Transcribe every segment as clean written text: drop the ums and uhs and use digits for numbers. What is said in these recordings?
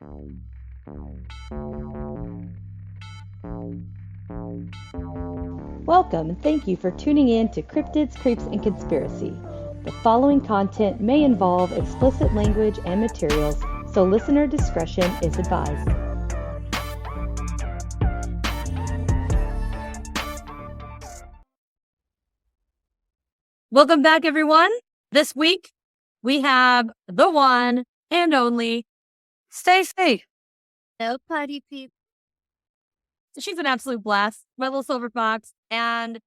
Welcome and thank you for tuning in to Cryptids, Creeps, and Conspiracy. The following content may involve explicit language and materials, so listener discretion is advised. Welcome back, everyone. This week, we have the one and only Stacey. No party people. She's an absolute blast, my little silver fox. And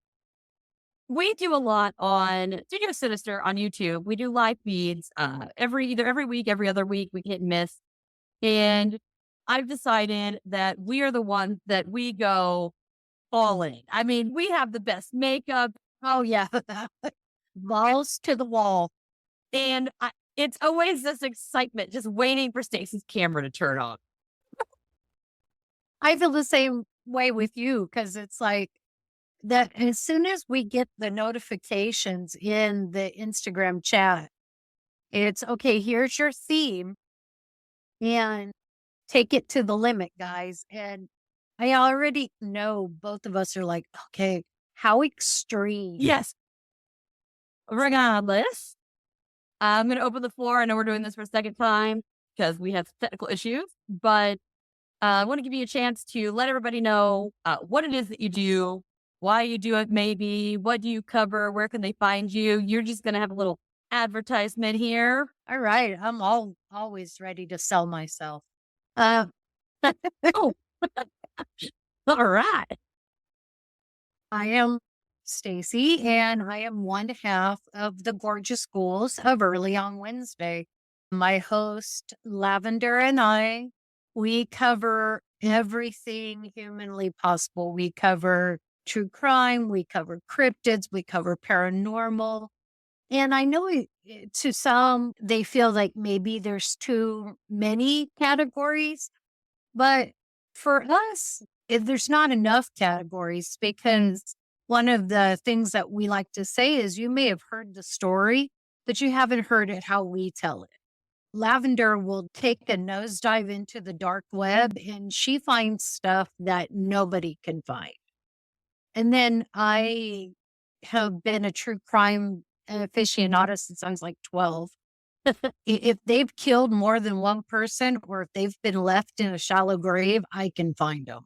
we do a lot on Studio Sinister on YouTube. We do live feeds every week, every other week. We hit and miss. And I've decided that we are the ones that we go all in. I mean, we have the best makeup. Oh, yeah. Balls to the wall. And it's always this excitement, just waiting for Stacey's camera to turn on. I feel the same way with you because it's like that as soon as we get the notifications in the Instagram chat, it's okay, here's your theme and take it to the limit, guys. And I already know both of us are like, okay, how extreme. Yes. Regardless, I'm going to open the floor. I know we're doing this for a second time because we have technical issues, but I want to give you a chance to let everybody know what it is that you do, why you do it, maybe, what do you cover, where can they find you? You're just going to have a little advertisement here. All right. I'm always ready to sell myself. Oh, all right. I am Stacey, and I am one half of the gorgeous ghouls of Early on Wednesday. My host, Lavender, and I, we cover everything humanly possible. We cover true crime, we cover cryptids, we cover paranormal. And I know to some, they feel like maybe there's too many categories, but for us, there's not enough categories because one of the things that we like to say is you may have heard the story, but you haven't heard it how we tell it. Lavender will take a nosedive into the dark web and she finds stuff that nobody can find. And then I have been a true crime aficionado since I was like 12. If they've killed more than one person or if they've been left in a shallow grave, I can find them.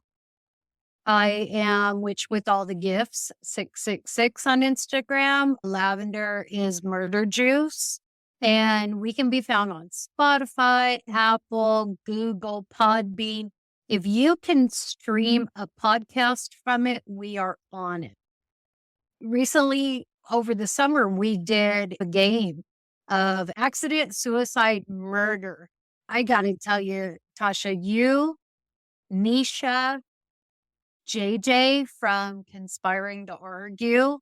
I am Witch with All the Gifts 666 on Instagram. Lavender is Murder Juice. And we can be found on Spotify, Apple, Google, Podbean. If you can stream a podcast from it, we are on it. Recently, over the summer, we did a game of accident, suicide, murder. I got to tell you, Tasha, you, Nisha, JJ from Conspiring to Argue.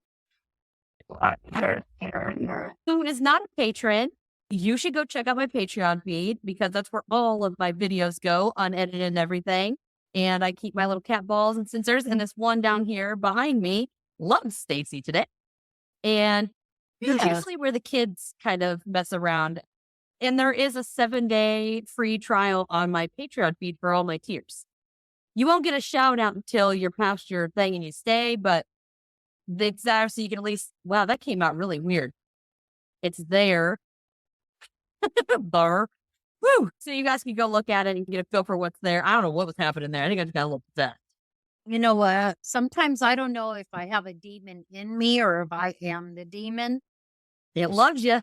Who is not a patron, you should go check out my Patreon feed because that's where all of my videos go, unedited and everything. And I keep my little cat balls and sensors. And this one down here behind me loves Stacey today. And it's usually where the kids kind of mess around. And there is a 7-day free trial on my Patreon feed for all my tiers. You won't get a shout out until you're past your thing and you stay, but it's there so you can at least, wow, that came out really weird. It's there. Bar. Woo! So you guys can go look at it and get a feel for what's there. I don't know what was happening there. I think I just got a little possessed. You know what? Sometimes I don't know if I have a demon in me or if I am the demon. It loves you.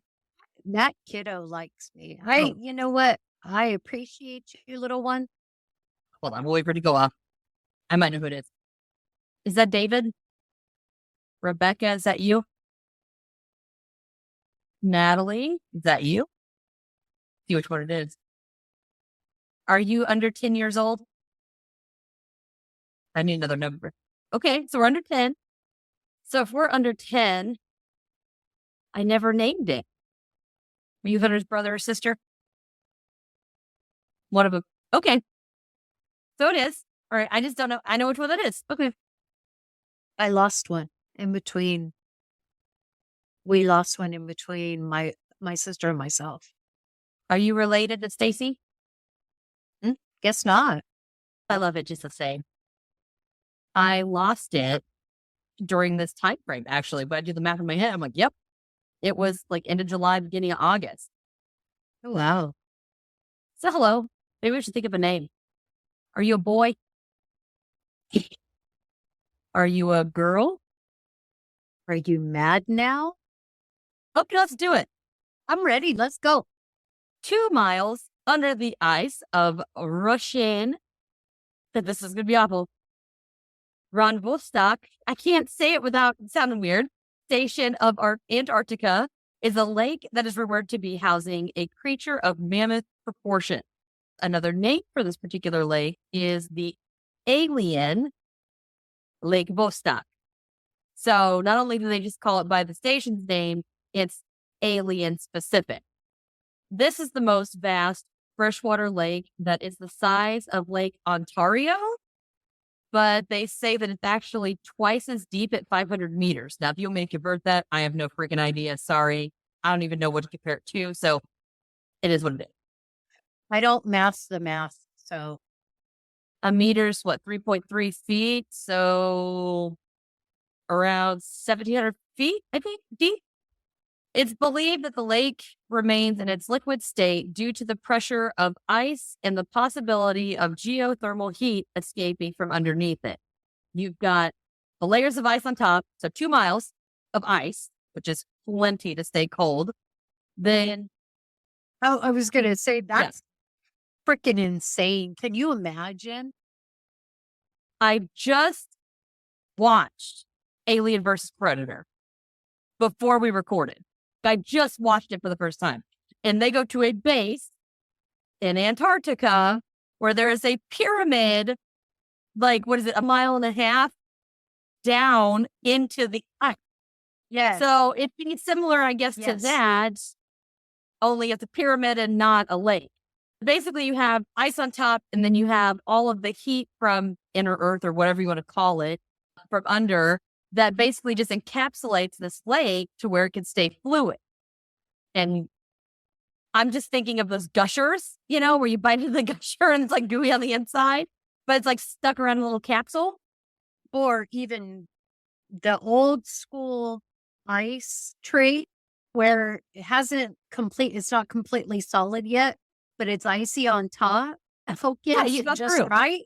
That kiddo likes me. You know what? I appreciate you, little one. Hold on, we'll wait for it to go off. I might know who it is. Is that David? Rebecca, is that you? Natalie, is that you? See which one it is. Are you under 10 years old? I need another number. Okay, so we're under 10. So if we're under 10, I never named it. Were you Hunter's brother or sister? One of them. Okay. So it is. All right. I just don't know. I know which one that is. Okay. I lost one in between. We lost one in between my sister and myself. Are you related to Stacey? Hmm? Guess not. I love it just the same. I lost it during this time frame, actually, but I do the math in my head. I'm like, yep, it was like end of July, beginning of August. Oh, wow. So hello, maybe we should think of a name. Are you a boy? Are you a girl? Are you mad now? Okay, let's do it. I'm ready. Let's go. 2 miles under the ice of Russian, that this is going to be awful, Vostok, I can't say it without sounding weird, station of Antarctica is a lake that is rumored to be housing a creature of mammoth proportion. Another name for this particular lake is the alien Lake Vostok. So not only do they just call it by the station's name, it's alien specific. This is the most vast freshwater lake that is the size of Lake Ontario, but they say that it's actually twice as deep at 500 meters. Now, if you want me to convert that, I have no freaking idea. Sorry. I don't even know what to compare it to. So it is what it is. I don't math the math, so. A meter's what, 3.3 feet? So around 1,700 feet, I think, deep. It's believed that the lake remains in its liquid state due to the pressure of ice and the possibility of geothermal heat escaping from underneath it. You've got the layers of ice on top, so 2 miles of ice, which is plenty to stay cold. Then, Oh, I was going to say that's freaking insane. Can you imagine? I just watched Alien versus Predator before we recorded. I just watched it for the first time. And they go to a base in Antarctica where there is a pyramid, like, what is it, 1.5 miles down into the ice. Yes. So it'd be similar, I guess, to that, only it's a pyramid and not a lake. Basically, you have ice on top, and then you have all of the heat from inner Earth or whatever you want to call it from under that basically just encapsulates this lake to where it can stay fluid. And I'm just thinking of those gushers, where you bite into the gusher and it's like gooey on the inside, but it's like stuck around a little capsule. Or even the old school ice tray where it's not completely solid yet, but it's icy on top. Oh, Yeah, you got just through. right.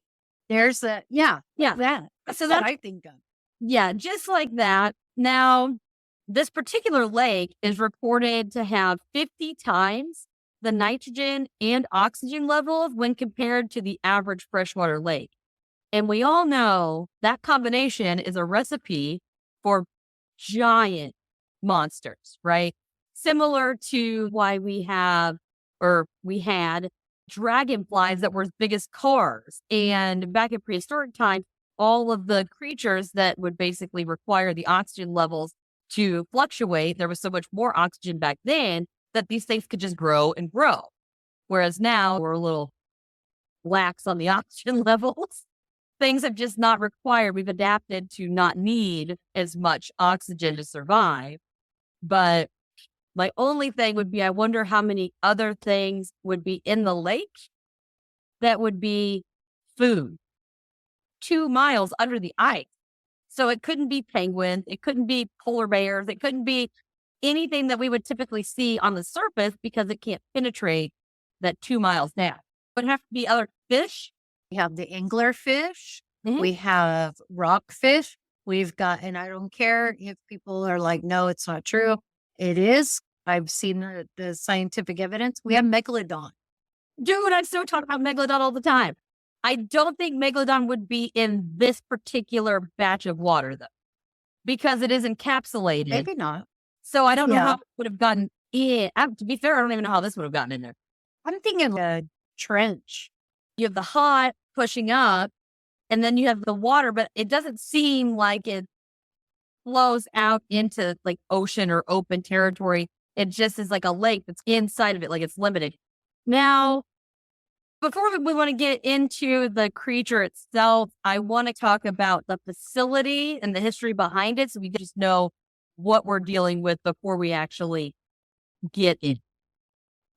There's that. That's So what I think of. Yeah, just like that. Now, this particular lake is reported to have 50 times the nitrogen and oxygen levels when compared to the average freshwater lake. And we all know that combination is a recipe for giant monsters, right? Similar to why we had dragonflies that were as big as cars. And back in prehistoric times, all of the creatures that would basically require the oxygen levels to fluctuate, there was so much more oxygen back then that these things could just grow and grow. Whereas now we're a little lax on the oxygen levels. Things have just not required. We've adapted to not need as much oxygen to survive. But my only thing would be, I wonder how many other things would be in the lake that would be food. 2 miles under the ice. So it couldn't be penguins. It couldn't be polar bears. It couldn't be anything that we would typically see on the surface because it can't penetrate that 2 miles down. It would have to be other fish. We have the anglerfish. Mhm. We have rockfish. We've got, and I don't care if people are like, no, it's not true. It is. I've seen the scientific evidence. We have megalodon. Dude, I still talk about megalodon all the time. I don't think megalodon would be in this particular batch of water, though, because it is encapsulated. Maybe not. So I don't know how it would have gotten in. To be fair, I don't even know how this would have gotten in there. I'm thinking a trench. You have the hot pushing up, and then you have the water, but it doesn't seem like it flows out into like ocean or open territory. It just is like a lake that's inside of it, like it's limited. Now, before we want to get into the creature itself, I want to talk about the facility and the history behind it so we just know what we're dealing with before we actually get in.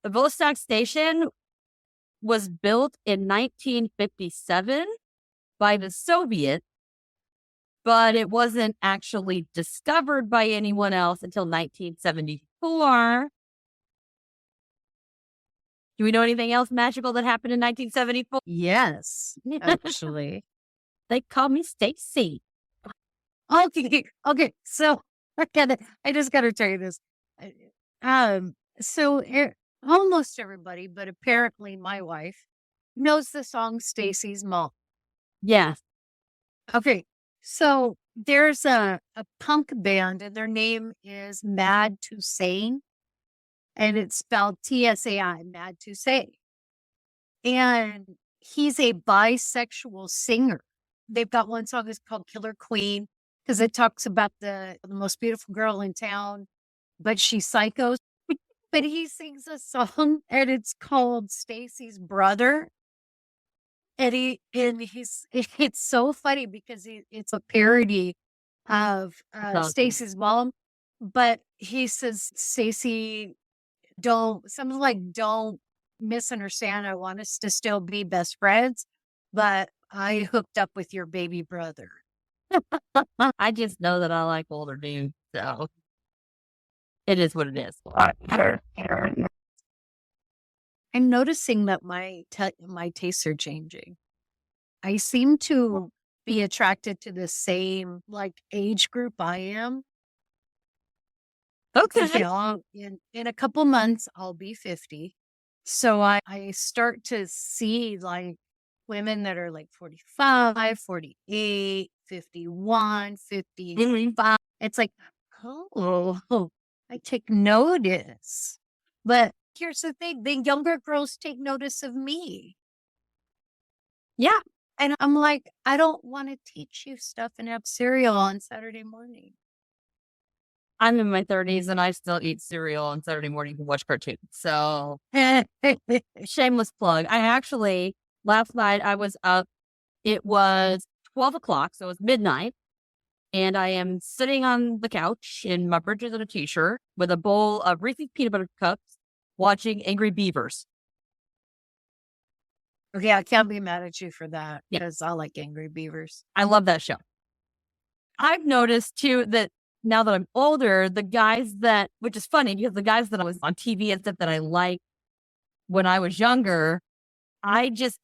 The Vostok Station was built in 1957 by the Soviets, but it wasn't actually discovered by anyone else until 1974. Do we know anything else magical that happened in 1974? Yes, actually. They call me Stacey. Okay. So I just got to tell you this. So almost everybody, but apparently my wife knows the song Stacey's Mom. Yes. Okay. So there's a punk band and their name is Mad to Sane. And it's spelled Tsai, Mad to Say. And he's a bisexual singer. They've got one song that's called Killer Queen because it talks about the most beautiful girl in town, but she's psycho. But he sings a song and it's called Stacey's Brother. And it's so funny because it's a parody of Stacey's mom. But he says, Stacey, don't misunderstand. I want us to still be best friends, but I hooked up with your baby brother. I just know that I like older dudes, so it is what it is. I'm noticing that my tastes are changing. I seem to be attracted to the same age group I am. Okay. In a couple months, I'll be 50. So I start to see women that are 45, 48, 51, 55. It's oh, I take notice. But here's the thing, the younger girls take notice of me. Yeah. And I'm I don't want to teach you stuff and have cereal on Saturday morning. I'm in my 30s and I still eat cereal on Saturday morning and watch cartoons. So shameless plug. Last night I was up. It was 12 o'clock, so it was midnight. And I am sitting on the couch in my britches and a t-shirt with a bowl of Reese's peanut butter cups watching Angry Beavers. Okay, I can't be mad at you for that because I like Angry Beavers. I love that show. I've noticed too that now that I'm older, which is funny because the guys that I was on TV and stuff that I liked when I was younger,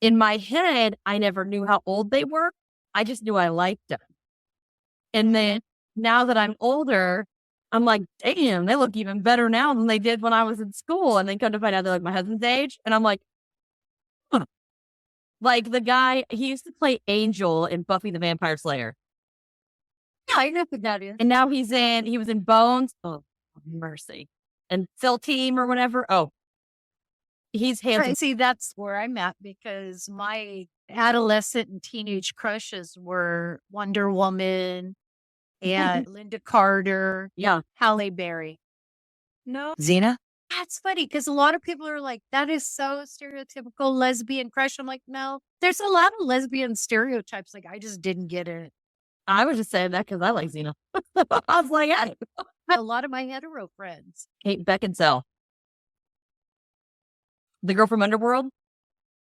in my head, I never knew how old they were. I just knew I liked them. And then now that I'm older, I'm like, damn, they look even better now than they did when I was in school. And then come to find out they're my husband's age. And I'm like, huh. The guy, he used to play Angel in Buffy the Vampire Slayer. Yeah, I know who that is. And now he was in Bones. Oh, mercy. And Phil Team or whatever. Oh, he's handsome. Right. See, that's where I'm at because my adolescent and teenage crushes were Wonder Woman and Linda Carter. Yeah. Halle Berry. No. Xena? That's funny because a lot of people are like, that is so stereotypical lesbian crush. I'm like, no, there's a lot of lesbian stereotypes. I just didn't get it. I was just saying that because I like Xena. I was like, a lot of my hetero friends. Kate Beckinsale. The girl from Underworld?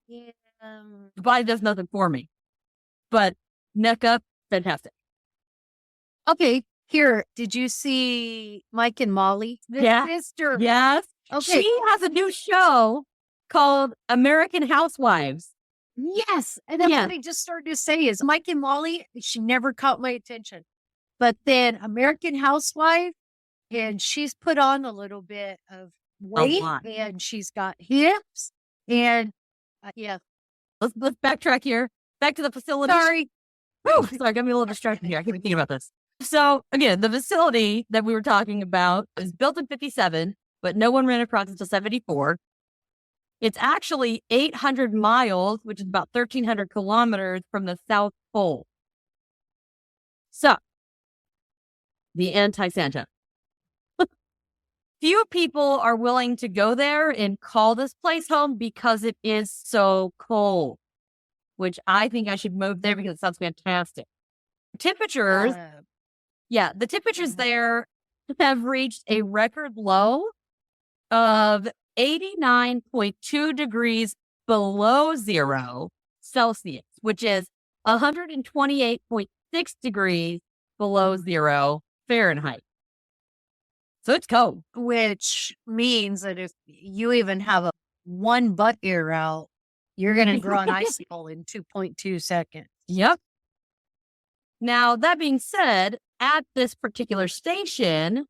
Yeah. The body does nothing for me. But neck up, fantastic. Okay, here. Did you see Mike and Molly? Yeah. Sister. Yes. Okay. She has a new show called American Housewives. Yes. And that's what I just started to say is Mike and Molly, she never caught my attention. But then American Housewife, and she's put on a little bit of weight and she's got hips and yeah. Let's backtrack here. Back to the facility. Sorry. Sorry, got me a little distracted here. I keep thinking about this. So again, the facility that we were talking about is built in 57, but no one ran across until 74. It's actually 800 miles, which is about 1,300 kilometers from the South Pole. So, the anti-Santa. Few people are willing to go there and call this place home because it is so cold, which I think I should move there because it sounds fantastic. Temperatures, the temperatures there have reached a record low of 89.2 degrees below 0 Celsius, which is 128.6 degrees below 0 Fahrenheit. So it's cold. Which means that if you even have a one butt ear out, you're going to grow an icicle in 2.2 seconds. Yep. Now, that being said, at this particular station,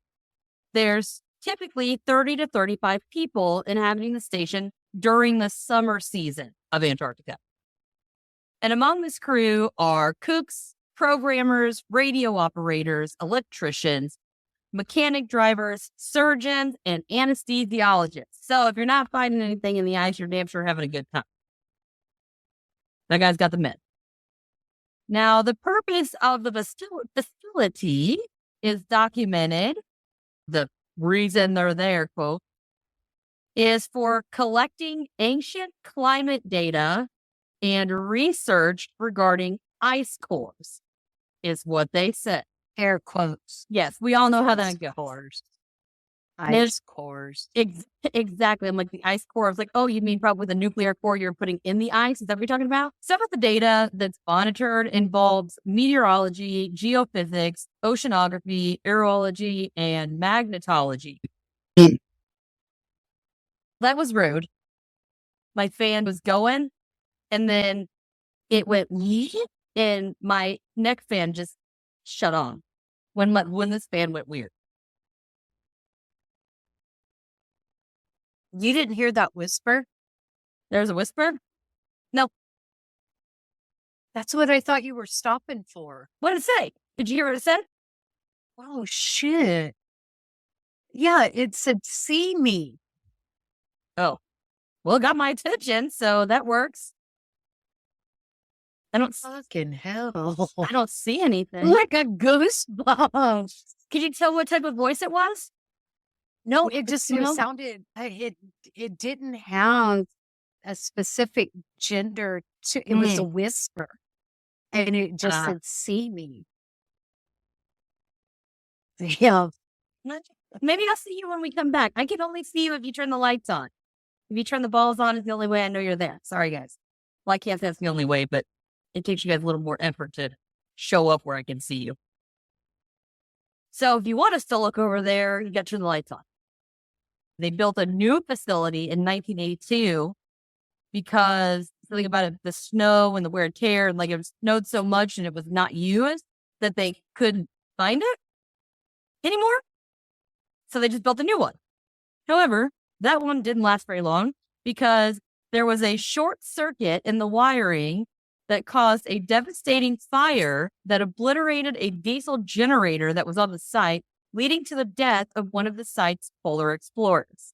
there's typically 30 to 35 people inhabiting the station during the summer season of Antarctica. And among this crew are cooks, programmers, radio operators, electricians, mechanic drivers, surgeons, and anesthesiologists. So if you're not finding anything in the ice, you're damn sure having a good time. That guy's got the med. Now, the purpose of the facility is documented. The reason they're there, quote, is for collecting ancient climate data and research regarding ice cores, is what they said. Air quotes. Yes, we all know how that goes. Cores. There's- Ice cores. Exactly. I'm like, the ice core. I was like, oh, you mean probably the nuclear core you're putting in the ice? Is that what you're talking about? Some of the data that's monitored involves meteorology, geophysics, oceanography, aerology, and magnetology. That was rude. My fan was going, and then it went, and my neck fan just shut on when this fan went weird. You didn't hear that whisper? There's a whisper? No. That's what I thought you were stopping for. What did it say? Did you hear what it said? Oh, shit. Yeah, it said, see me. Oh, well, it got my attention, so that works. I don't Fucking hell. I don't see anything. Like a goosebump. Could you tell what type of voice it was? No, it just You know? sounded, it didn't have a specific gender to it. Was a whisper. And it just said, see me. Yeah. Maybe I'll see you when we come back. I can only see you if you turn the lights on. If you turn the balls on, it's the only way I know you're there. Sorry, guys. Well, I can't say that's the only way, but it takes you guys a little more effort to show up where I can see you. So if you want us to look over there, you got to turn the lights on. They built a new facility in 1982 because something about it, the snow and the wear and tear, and like it snowed so much and it was not used that they couldn't find it anymore. So they just built a new one. However, that one didn't last very long because there was a short circuit in the wiring that caused a devastating fire that obliterated a diesel generator that was on the site, leading to the death of one of the site's polar explorers.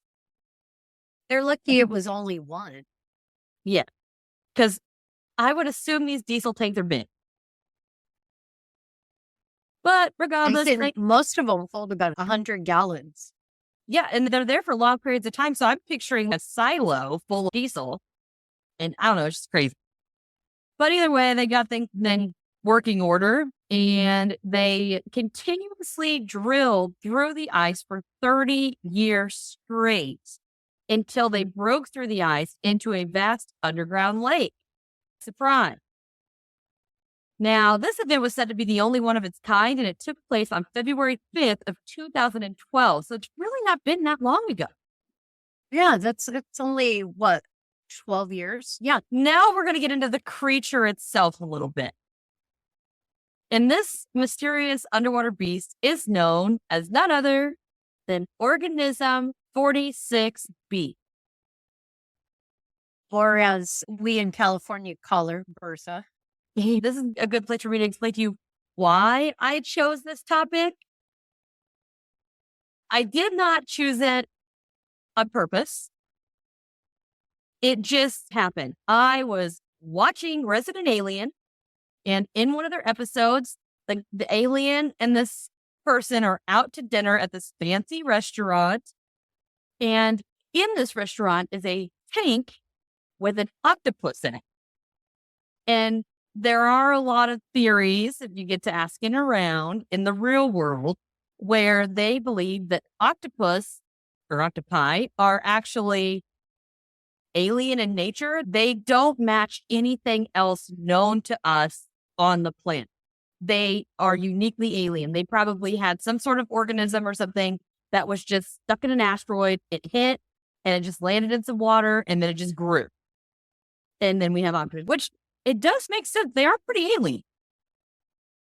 They're lucky it was only one. Yeah, because I would assume these diesel tanks are big. But regardless, Most of them hold about 100 gallons. yeah, and they're there for long periods of time. So I'm picturing a silo full of diesel, and I don't know, it's just crazy. But either way, they got things in working order, and they continuously drilled through the ice for 30 years straight until they broke through the ice into a vast underground lake. Surprise. Now, this event was said to be the only one of its kind, and it took place on February 5th of 2012. So it's really not been that long ago. Yeah, it's only, what, 12 years? Yeah. Now we're going to get into the creature itself a little bit. And this mysterious underwater beast is known as none other than Organism 46B. Or as we in California call her, Bertha. This is a good place for me to explain to you why I chose this topic. I did not choose it on purpose. It just happened. I was watching Resident Alien, and in one of their episodes, the alien and this person are out to dinner at this fancy restaurant. And in this restaurant is a tank with an octopus in it. And there are a lot of theories, if you get to asking around in the real world, where they believe that octopus or octopi are actually alien in nature, they don't match anything else known to us on the planet. They are uniquely alien. They probably had some sort of organism or something that was just stuck in an asteroid. It hit and it just landed in some water and then it just grew. And then we have octopus, which it does make sense. They are pretty alien.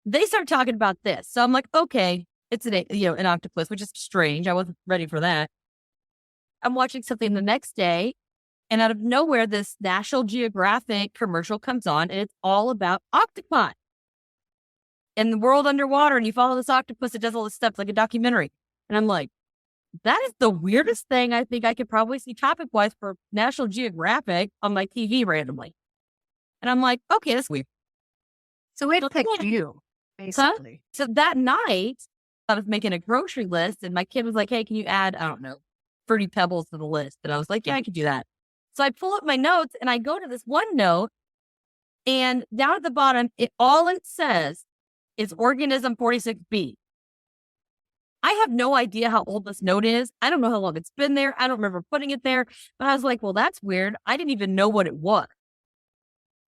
They start talking about this. So I'm like, okay, it's an octopus, which is strange. I wasn't ready for that. I'm watching something the next day, and out of nowhere, this National Geographic commercial comes on, and it's all about octopi and the world underwater. And you follow this octopus, it does all this stuff like a documentary. And I'm like, that is the weirdest thing I think I could probably see topic-wise for National Geographic on my TV randomly. And I'm like, okay, that's weird. So it picked you, basically. So that night, I was making a grocery list, and my kid was like, hey, can you add, I don't know, Fruity Pebbles to the list? And I was like, yeah, I could do that. So I pull up my notes, and I go to this one note, and down at the bottom, all it says is Organism 46B. I have no idea how old this note is. I don't know how long it's been there. I don't remember putting it there. But I was like, well, that's weird. I didn't even know what it was.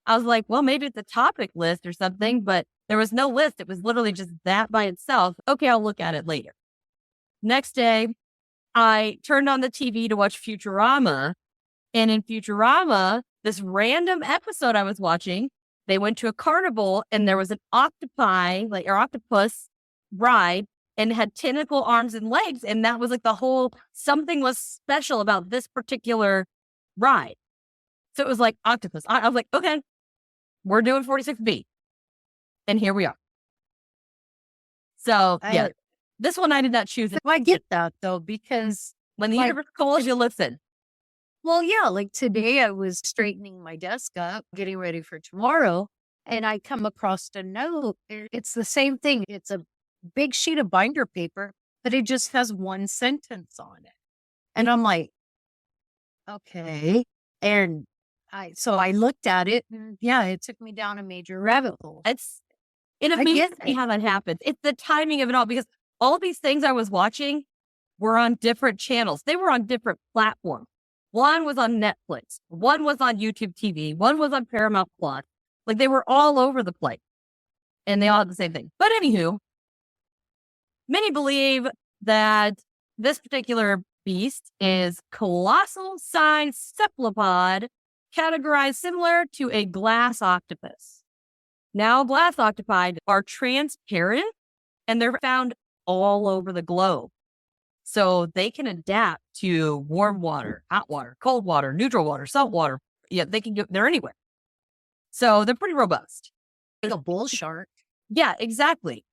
I was like, well, maybe it's a topic list or something, but there was no list. It was literally just that by itself. Okay, I'll look at it later. Next day, I turned on the TV to watch Futurama. And in Futurama, this random episode I was watching, they went to a carnival and there was an octopus ride and had tentacle arms and legs. And that was like something was special about this particular ride. So it was like octopus. I was like, okay, we're doing 46B. And here we are. So yeah, this one I did not choose. I get that though, because when the universe calls, you listen. Well, yeah, like today I was straightening my desk up, getting ready for tomorrow, and I come across a note. It's the same thing. It's a big sheet of binder paper, but it just has one sentence on it. And I'm like, okay. And I looked at it, and yeah, it took me down a major rabbit hole. It amazes me how that happens. It's the timing of it all, because all these things I was watching were on different channels. They were on different platforms. One was on Netflix. One was on YouTube TV. One was on Paramount Plus. Like they were all over the place. And they all had the same thing. But anywho, many believe that this particular beast is colossal size cephalapod, categorized similar to a glass octopus. Now, glass octopi are transparent and they're found all over the globe. So they can adapt to warm water, hot water, cold water, neutral water, salt water. Yeah, they're anywhere. So they're pretty robust. Like a bull shark. Yeah, exactly.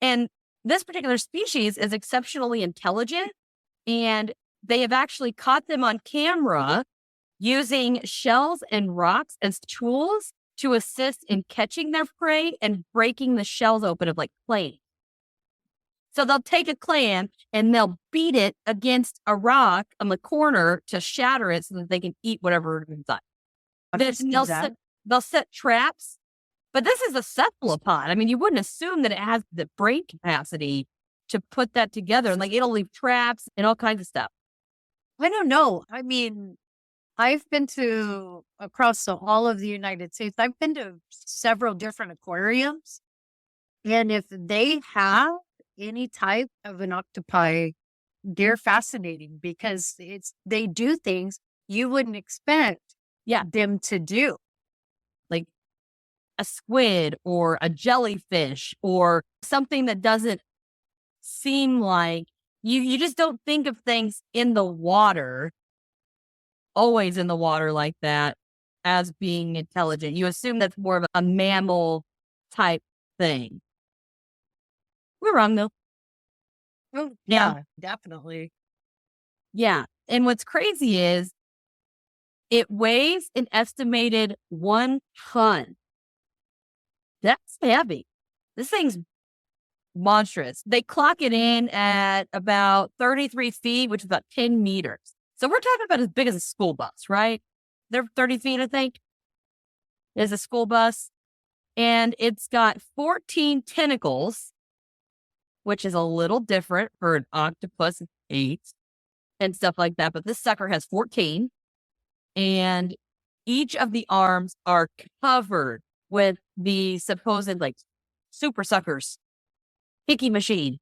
And this particular species is exceptionally intelligent, and they have actually caught them on camera using shells and rocks as tools to assist in catching their prey and breaking the shells open of like clay. So they'll take a clam and they'll beat it against a rock on the corner to shatter it so that they can eat whatever is inside. They'll set traps, but this is a cephalapod. I mean, you wouldn't assume that it has the brain capacity to put that together. Like it'll leave traps and all kinds of stuff. I don't know. I mean, I've been to across all of the United States. I've been to several different aquariums. And if they have any type of an octopi, they're fascinating because they do things you wouldn't expect them to do. Like a squid or a jellyfish or something that doesn't seem like you just don't think of things in the water, always in the water like that, as being intelligent. You assume that's more of a mammal type thing. We're wrong though. Oh, yeah, definitely. Yeah. And what's crazy is it weighs an estimated 1 ton. That's heavy. This thing's monstrous. They clock it in at about 33 feet, which is about 10 meters. So we're talking about as big as a school bus, right? They're 30 feet, I think, is a school bus. And it's got 14 tentacles, which is a little different for an octopus, 8 and stuff like that. But this sucker has 14. and each of the arms are covered with the supposed like super suckers, hickey machine,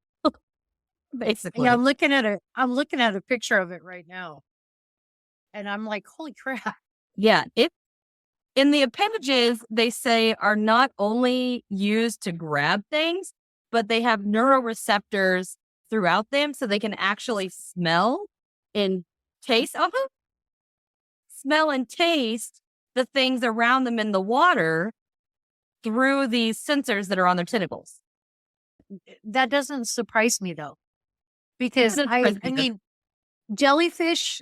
basically. Yeah, I'm looking at a picture of it right now. And I'm like, holy crap. Yeah. In the appendages, they say are not only used to grab things, but they have neuroreceptors throughout them so they can actually smell and taste smell and taste the things around them in the water through these sensors that are on their tentacles. That doesn't surprise me though. Because I mean, jellyfish,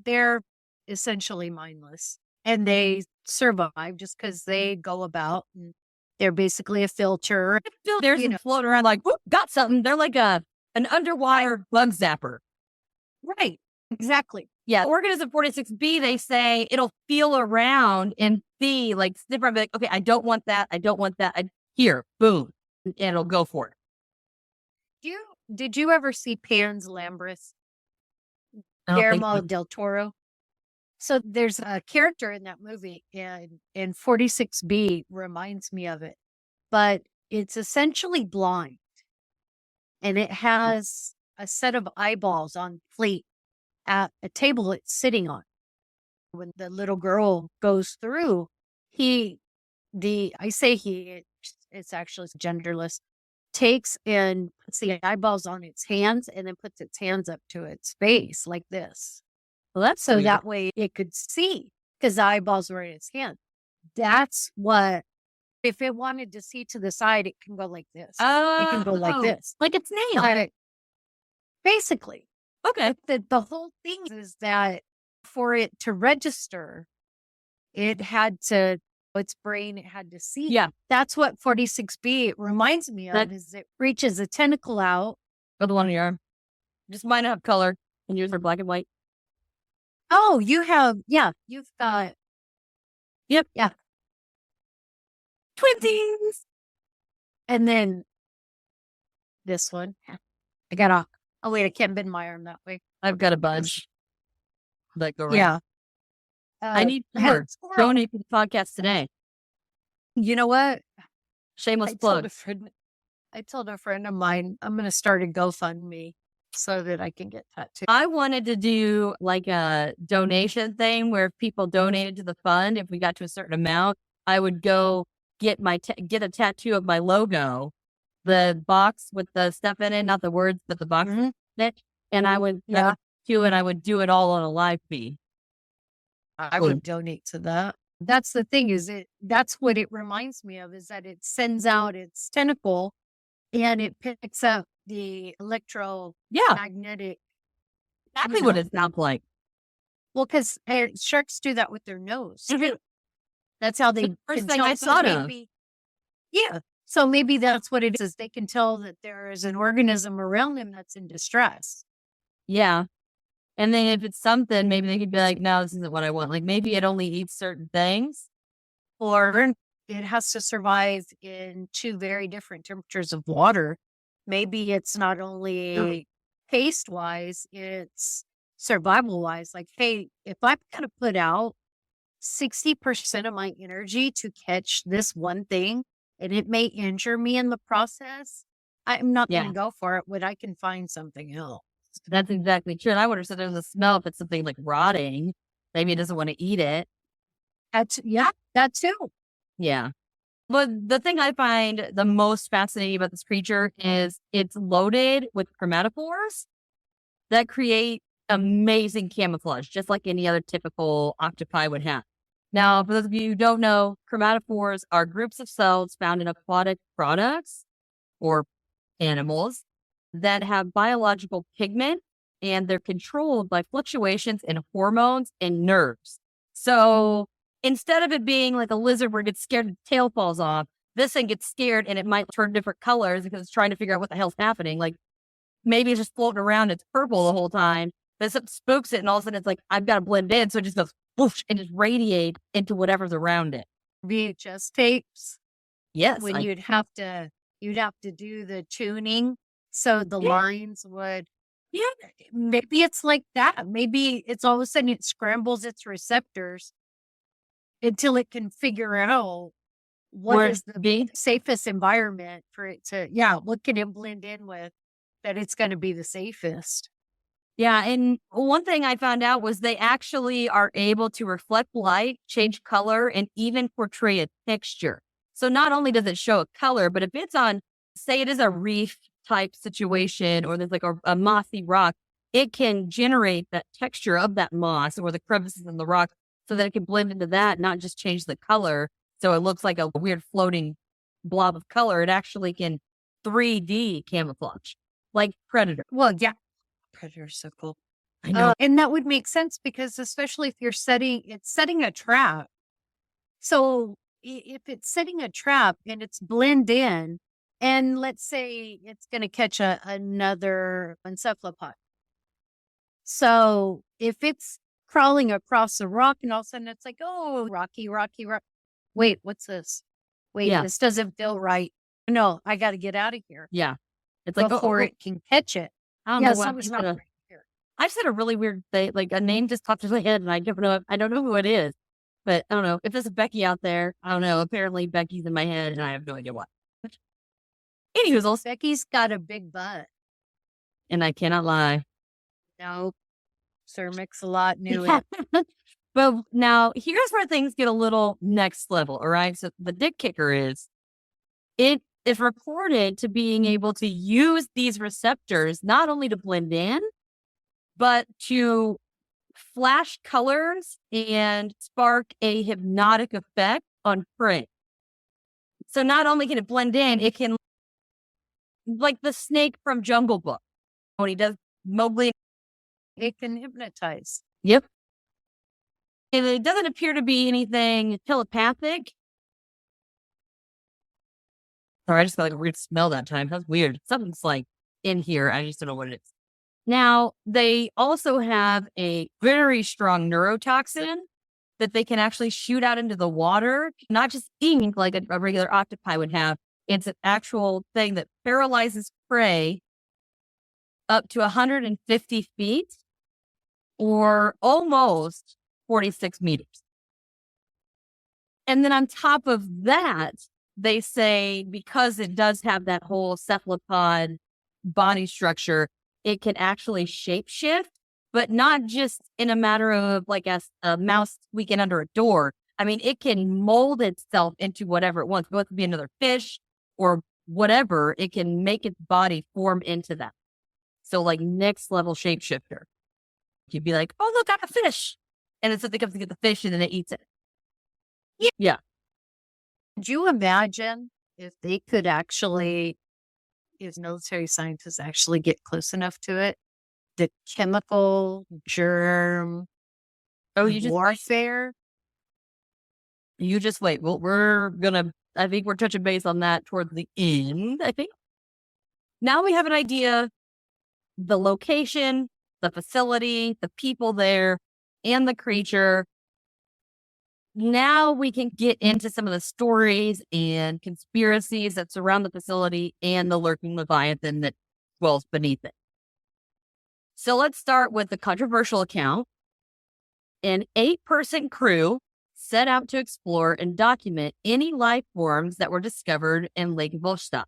they're essentially mindless and they survive just because they go about and they're basically a filter. There's floating around like, whoop, got something. They're like an underwater bug zapper. Right. Exactly. Yeah. Organism 46B, they say it'll feel around and see like different, like, okay, I don't want that. I don't want that. Here, boom. And it'll go for it. Did you ever see Pan's Labyrinth? I don't think Guillermo del Toro. So there's a character in that movie, and 46B reminds me of it. But it's essentially blind, and it has a set of eyeballs on plate at a table it's sitting on. When the little girl goes through, it's actually genderless, takes and puts the eyeballs on its hands and then puts its hands up to its face like this. Well, that's so that way it could see because the eyeballs were in its hand. That's what, if it wanted to see to the side, it can go like this. It can go like this. Like its nail. Basically. Okay. The whole thing is that for it to register, its brain, it had to see. Yeah. That's what 46B reminds me of, is it reaches a tentacle out. Go the one on your arm. Just mine have color and yours are black and white. Oh, you've got. Yep. Yeah. Twinsies. And then this one. Oh, wait, I can't bend my arm that way. I've got a bunch that go around. Yeah. I need more. Donate to the podcast today. You know what? Shameless plug. I told a friend of mine, I'm going to start a GoFundMe so that I can get tattooed. I wanted to do like a donation thing where if people donated to the fund, if we got to a certain amount, I would go get get a tattoo of my logo, the box with the stuff in it, not the words, but the box in it. And I would do it. I would do it all on a live feed. I would donate to that. That's the thing, that's what it reminds me of, is that it sends out its tentacle and it picks up the electromagnetic. Exactly what it sounds like. Well, because sharks do that with their nose. That's how they. First thing I thought of. Yeah. So maybe that's what it is. They can tell that there is an organism around them that's in distress. Yeah. And then if it's something, maybe they could be like, no, this isn't what I want. Like maybe it only eats certain things. Or it has to survive in 2 very different temperatures of water. Maybe it's not only taste-wise, it's survival-wise. Like, hey, if I'm going to put out 60% of my energy to catch this one thing, and it may injure me in the process, I'm not going to go for it when I can find something else. That's exactly true. And I would have said there's a smell if it's something like rotting. Maybe it doesn't want to eat it. That too. Yeah. But the thing I find the most fascinating about this creature is it's loaded with chromatophores that create amazing camouflage, just like any other typical octopi would have. Now, for those of you who don't know, chromatophores are groups of cells found in aquatic products or animals that have biological pigment, and they're controlled by fluctuations in hormones and nerves. So instead of it being like a lizard where it gets scared and the tail falls off, this thing gets scared and it might turn different colors because it's trying to figure out what the hell's happening. Like maybe it's just floating around, it's purple the whole time, but something spooks it and all of a sudden it's like, I've got to blend in. So it just goes whoosh and just radiate into whatever's around it. VHS tapes. Yes. When you'd have to do the tuning. So the lines would Yeah, maybe it's like that. Maybe it's all of a sudden it scrambles its receptors until it can figure out what Where is to the be. safest environment for it to, what can it blend in with that it's going to be the safest. Yeah, and one thing I found out was they actually are able to reflect light, change color, and even portray a texture. So not only does it show a color, but if it's on, say it is a reef type situation or there's like a mossy rock, it can generate that texture of that moss or the crevices in the rock so that it can blend into that, not just change the color. So it looks like a weird floating blob of color. It actually can 3D camouflage like Predator. Well, yeah, Predator's so cool. I know. And that would make sense because especially if it's setting a trap. So if it's setting a trap and it's blend in, and let's say it's going to catch another cephalapod. So if it's crawling across a rock and all of a sudden it's like, oh, rocky, rocky, rock. Wait, what's this? Wait, Yeah. this doesn't feel right. No, I got to get out of here. Yeah. It's like before it can catch it. I don't Yeah, know what something's not right here. I've said a really weird thing, like a name just popped in my head and I don't know who it is. But I don't know. If there's a Becky out there, I don't know. Apparently Becky's in my head and I have no idea what. Anywho, Becky's got a big butt. and I cannot lie. No, Sir Mix-a-Lot knew it. But now here's where things get a little next level. All right. So the dick kicker is it is reported to being able to use these receptors not only to blend in, but to flash colors and spark a hypnotic effect on prey. So not only can it blend in, it can, like the snake from Jungle Book, when he does Mowgli. It can hypnotize. Yep. And it doesn't appear to be anything telepathic. Sorry, I just got like a weird smell that time. That's weird. Something's like in here. I just don't know what it is. Now, they also have a very strong neurotoxin that they can actually shoot out into the water, not just ink like a regular octopi would have. It's an actual thing that paralyzes prey up to 150 feet or almost 46 meters. And then on top of that, they say because it does have that whole cephalapod body structure, it can actually shapeshift, but not just in a matter of like a mouse squeaking under a door. I mean, it can mold itself into whatever it wants. It could be another fish or whatever. It can make its body form into that. So like next level shapeshifter. You'd be like, oh, look, I'm a fish. And then something comes to get the fish and then it eats it. Yeah. Could you imagine if they could actually, if military scientists actually get close enough to it, the chemical germ warfare? You just wait. Well, I think we're touching base on that towards the end, I think. Now we have an idea, the location, the facility, the people there, and the creature. Now we can get into some of the stories and conspiracies that surround the facility and the lurking leviathan that dwells beneath it. So let's start with the controversial account. An 8-person crew set out to explore and document any life forms that were discovered in Lake Vostok.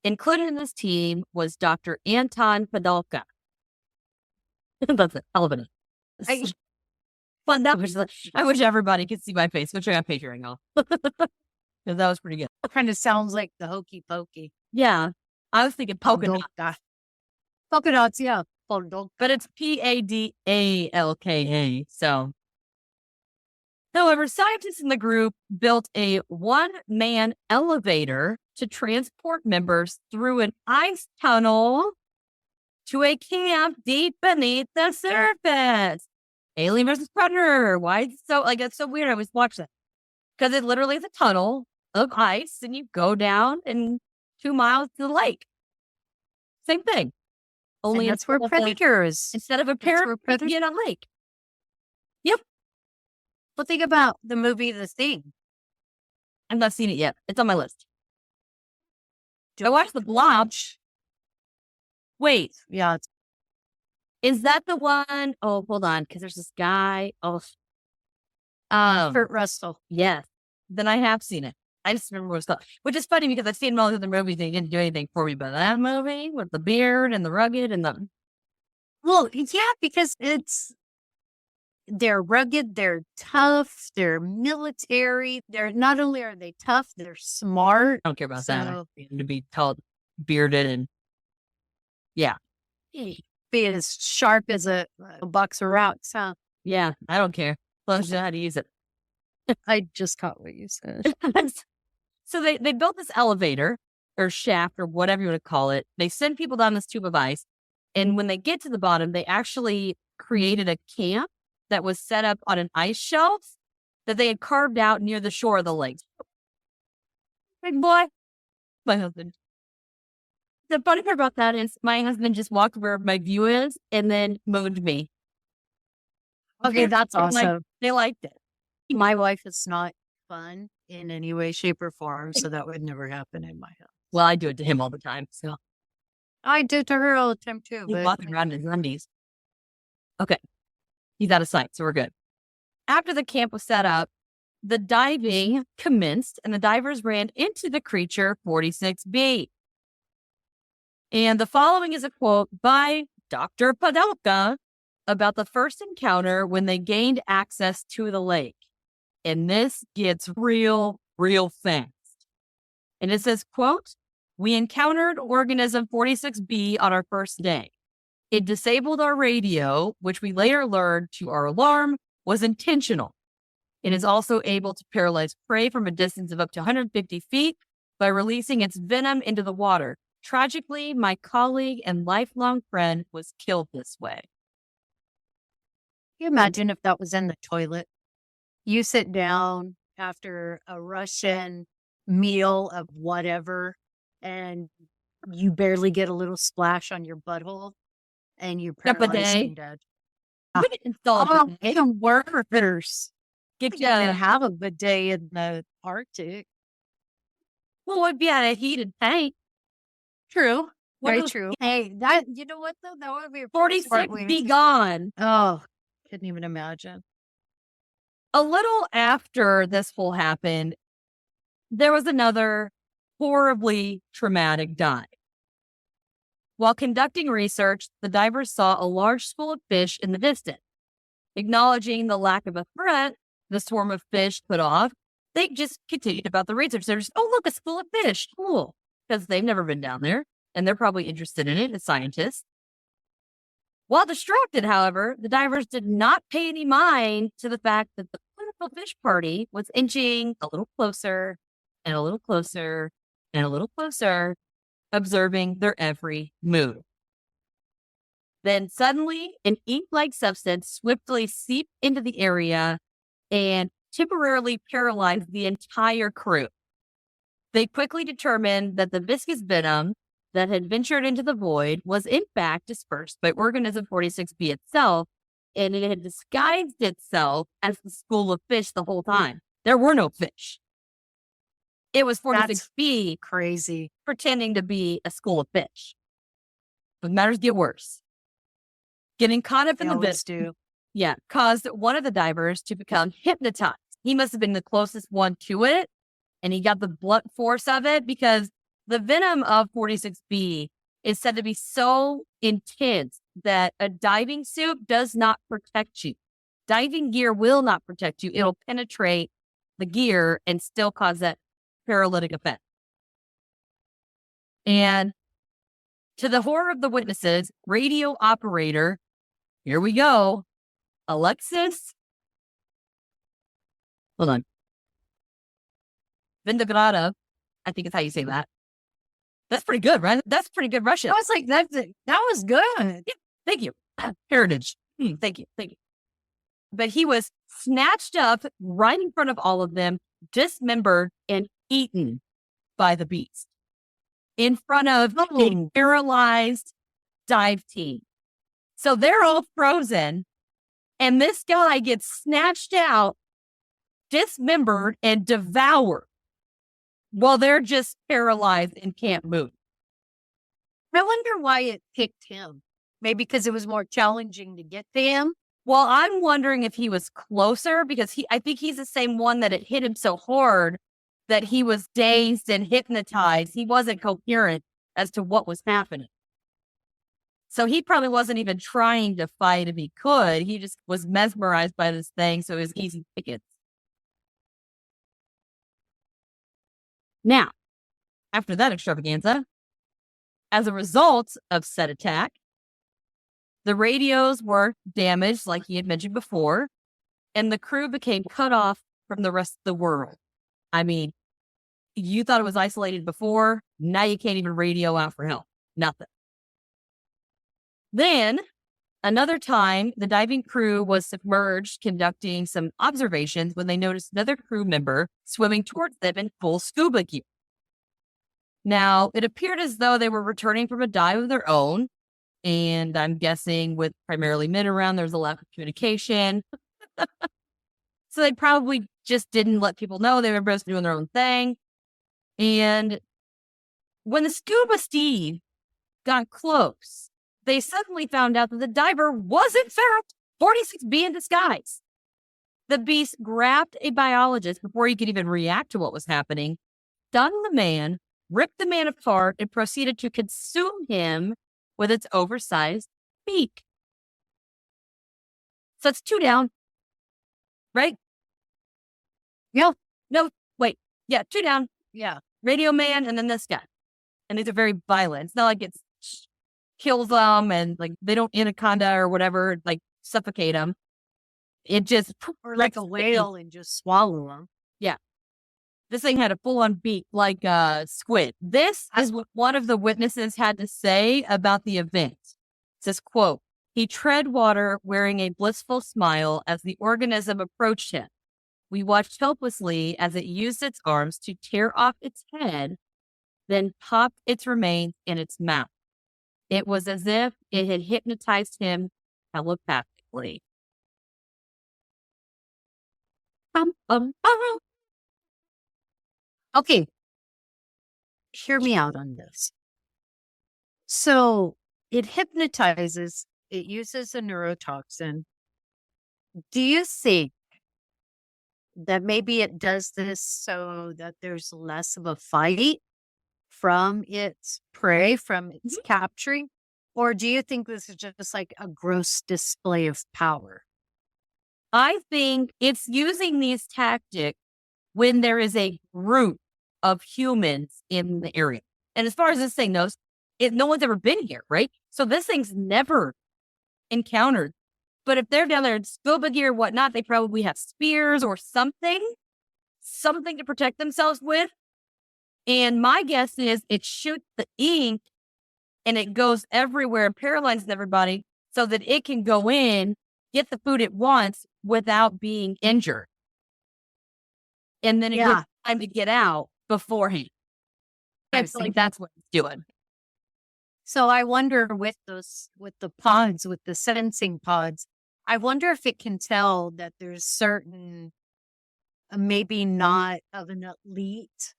Included in this team was Dr. Anton Podolka. That's it. Hell of a name. I wish everybody could see my face, which I got picturing all. Because that was pretty good. It kind of sounds like the hokey pokey. Yeah. I was thinking polka dot. Polka dots, yeah. But it's Padalka. So, however, scientists in the group built a one-man elevator to transport members through an ice tunnel to a camp deep beneath the surface. Alien versus Predator. Why is it so, like, it's so weird. I always watch that. Because it literally is a tunnel of ice and you go down and 2 miles to the lake. Same thing. Only that's where predators. Instead of a parrot, you get a lake. Yep. Well, think about the movie The Thing. I've not seen it yet. It's on my list. I watched The Blob. Wait. Yeah. Is that the one? Oh, hold on, because there's this guy. Oh, Kurt Russell. yes. Then I have seen it. I just remember what it's called, which is funny because I've seen all the other movies and he didn't do anything for me. But that movie with the beard and the rugged and the Well, yeah, because they're rugged, they're tough, they're military. They're not only are they tough, they're smart. I don't care about that. I So want him to be called bearded and yeah, be as sharp as a box of rocks, huh? yeah. I don't care as long as you know how to use it. I just caught what you said. So they built this elevator or shaft or whatever you want to call it. They send people down this tube of ice. And when they get to the bottom, they actually created a camp that was set up on an ice shelf that they had carved out near the shore of the lake. Big boy, my husband. The funny part about that is my husband just walked where my view is and then mooned me. Okay, that's awesome. They liked it. My wife is not fun in any way, shape, or form, so that would never happen in my house. Well, I do it to him all the time. So I do to her all the time too. he's But walking around in his undies. Okay. He's out of sight, so we're good. After the camp was set up, the diving commenced and the divers ran into the creature 46B. And the following is a quote by Dr. Padalka about the first encounter when they gained access to the lake. And this gets real fast. And it says, quote, "We encountered Organism 46B on our first day. It disabled our radio, which we later learned to our alarm was intentional. It is also able to paralyze prey from a distance of up to 150 feet by releasing its venom into the water. Tragically, my colleague and lifelong friend was killed this way." can you imagine if that was in the toilet? You sit down after a Russian meal of whatever, and you barely get a little splash on your butthole, and you're Step a paralyzed day. and dead. We could install Oh, it. and workers. Get You can you. have a bidet in the Arctic. Well, it would be on a heated tank. True. What Very else- true. Hey, that, you know what though? That would be a pretty 46 smart way. be gone. Oh, couldn't even imagine. A little after this whole happened, there was another horribly traumatic dive. While conducting research, the divers saw a large school of fish in the distance. Acknowledging the lack of a threat the swarm of fish put off, they just continued about the research. They're just, oh, look, a school of fish. Cool. Because they've never been down there, and they're probably interested in it as scientists. While distracted, however, the divers did not pay any mind to the fact that the plentiful fish party was inching a little closer and a little closer and a little closer, observing their every move. Then suddenly, an ink-like substance swiftly seeped into the area and temporarily paralyzed the entire crew. They quickly determined that the viscous venom that had ventured into the void was in fact dispersed by Organism 46B itself, and it had disguised itself as the school of fish the whole time. There were no fish. It was 46B Crazy. pretending to be a school of fish. But matters get worse. Getting caught up in the always venom, do. caused one of the divers to become hypnotized. He must have been the closest one to it, and he got the blunt force of it because the venom of 46B is said to be so intense that a diving suit does not protect you. Diving gear will not protect you. It'll penetrate the gear and still cause that paralytic effect. And to the horror of the witnesses, radio operator, here we go, Alexis, hold on, Vinogradov, I think is how you say that. That's pretty good, right? That's pretty good Russian. I was like, that was good. Thank you. Heritage. Thank you. But he was snatched up right in front of all of them, dismembered and eaten by the beast in front of a paralyzed dive team. So they're all frozen, and this guy gets snatched out, dismembered, and devoured while they're just paralyzed and can't move. I wonder why it picked him. Maybe because it was more challenging to get to him. Well, I'm wondering if he was closer because I think he's the same one that it hit him so hard that he was dazed and hypnotized. He wasn't coherent as to what was happening. So he probably wasn't even trying to fight if he could. He just was mesmerized by this thing, so it was easy pickings. Now, after that extravaganza, as a result of said attack, the radios were damaged, like he had mentioned before, and the crew became cut off from the rest of the world. I mean, you thought it was isolated before, now you can't even radio out for help. Nothing. Then, another time, the diving crew was submerged conducting some observations when they noticed another crew member swimming towards them in full scuba gear. Now, it appeared as though they were returning from a dive of their own, and I'm guessing with primarily men around, there's a lack of communication. So they probably just didn't let people know they were both doing their own thing. And when the scuba Steve got close, they suddenly found out that the diver was, in fact, 46B in disguise. The beast grabbed a biologist before he could even react to what was happening, stunned the man, ripped the man apart, and proceeded to consume him with its oversized beak. So it's 2 down, right? Yeah. No, wait. Yeah, 2 down. Yeah. Radio man and then this guy. And these are very violent. It's not like it kills them and like they don't anaconda or whatever, like suffocate them. It just... Or like a whale and just swallow them. Yeah. This thing had a full-on beak like a squid. This is what one of the witnesses had to say about the event. It says, quote, "He tread water wearing a blissful smile as the organism approached him. We watched helplessly as it used its arms to tear off its head, then popped its remains in its mouth. It was as if it had hypnotized him telepathically." Okay. Hear me out on this. So it hypnotizes, it uses a neurotoxin. Do you think that maybe it does this so that there's less of a fight from its prey, from its capturing? Or do you think this is just like a gross display of power? I think it's using these tactics when there is a group of humans in the area. And as far as this thing knows, no one's ever been here, right? So this thing's never encountered. But if they're down there in scuba gear or whatnot, they probably have spears or something to protect themselves with. And my guess is it shoots the ink and it goes everywhere and paralyzes everybody so that it can go in, get the food it wants without being injured. And then it gets time to get out beforehand. I feel like that's what it's doing. So I wonder with the pods, with the sensing pods, I wonder if it can tell that there's certain, maybe not of an elite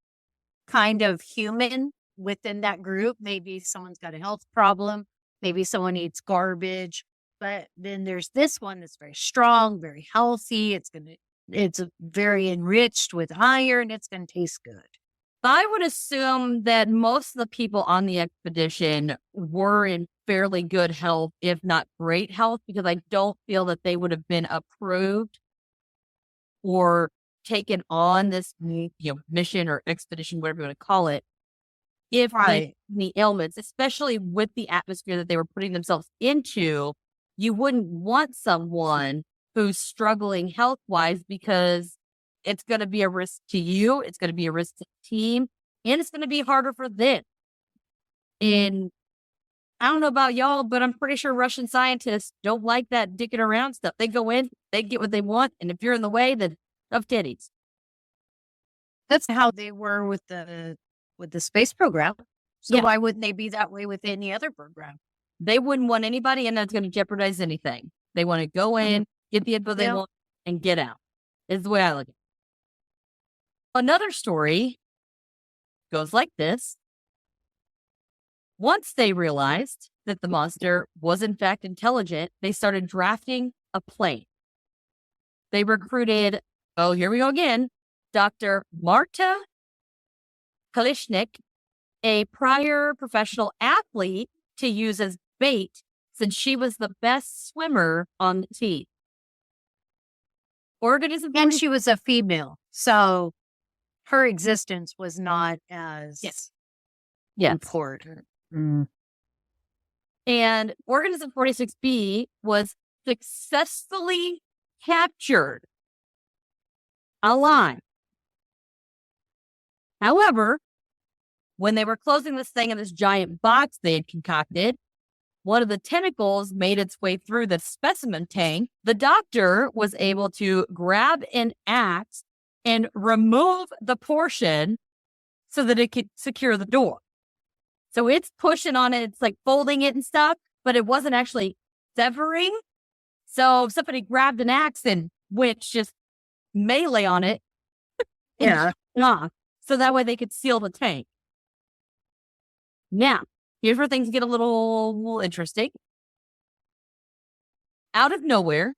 kind of human within that group. Maybe someone's got a health problem. Maybe someone eats garbage. But then there's this one that's very strong, very healthy. It's very enriched with iron. It's going to taste good. I would assume that most of the people on the expedition were in fairly good health, if not great health, because I don't feel that they would have been approved or taken on this mission or expedition, whatever you want to call it, if they had the ailments, especially with the atmosphere that they were putting themselves into. You wouldn't want someone who's struggling health-wise because it's going to be a risk to you, it's going to be a risk to the team, and it's going to be harder for them. And I don't know about y'all, but I'm pretty sure Russian scientists don't like that dicking around stuff. They go in, they get what they want, and if you're in the way, then tough titties. That's how they were with the space program. So why wouldn't they be that way with any other program? They wouldn't want anybody in that's going to jeopardize anything. They want to go in, get the info they want, and get out. Is the way I look at it. Another story goes like this. Once they realized that the monster was in fact intelligent, they started drafting a plane. They recruited, oh, here we go again, Dr. Marta Kalishnik, a prior professional athlete, to use as bait since she was the best swimmer on the team. Organism And she was a female, so her existence was not as Yes. important. And Organism 46B was successfully captured alive. However, when they were closing this thing in this giant box they had concocted, one of the tentacles made its way through the specimen tank. The doctor was able to grab an axe and remove the portion so that it could secure the door. So it's pushing on it, it's like folding it and stuff, but it wasn't actually severing. So somebody grabbed an axe and went just melee on it. Yeah. So that way they could seal the tank. Now, here's where things get a little interesting. Out of nowhere,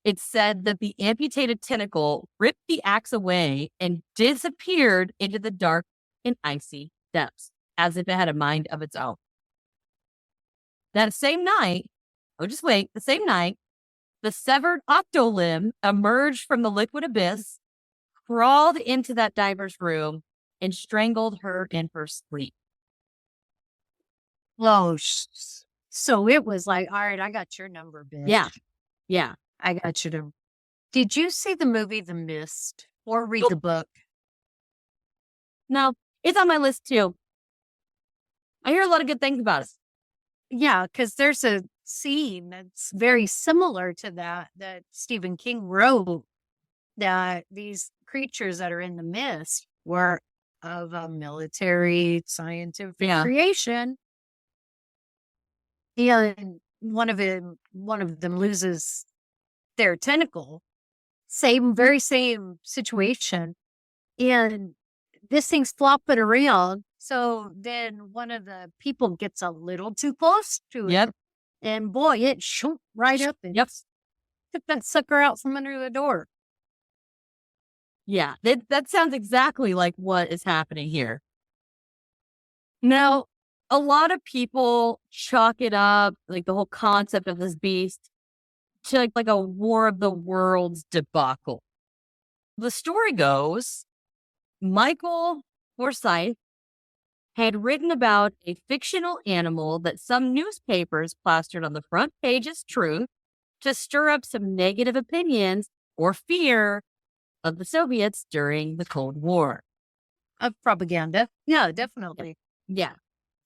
it's said that the amputated tentacle ripped the axe away and disappeared into the dark and icy depths, as if it had a mind of its own. That same night, the same night, the severed octolimb emerged from the liquid abyss, crawled into that diver's room, and strangled her in her sleep. Oh, so it was like, all right, I got your number, bitch. Yeah. I got you to. Did you see the movie The Mist or read the book? No, it's on my list too. I hear a lot of good things about it. Yeah, because there's a scene that's very similar to that Stephen King wrote, that these creatures that are in the mist were of a military scientific creation. And one of them loses their tentacle. Very same situation. And this thing's flopping around. So then one of the people gets a little too close to it. And boy, it shoot right up and took that sucker out from under the door. Yeah, that sounds exactly like what is happening here. Now, a lot of people chalk it up, like the whole concept of this beast, to like a War of the Worlds debacle. The story goes, Michael Forsyth had written about a fictional animal that some newspapers plastered on the front page as truth to stir up some negative opinions or fear of the Soviets during the Cold War. Of propaganda. Yeah, definitely. Yeah.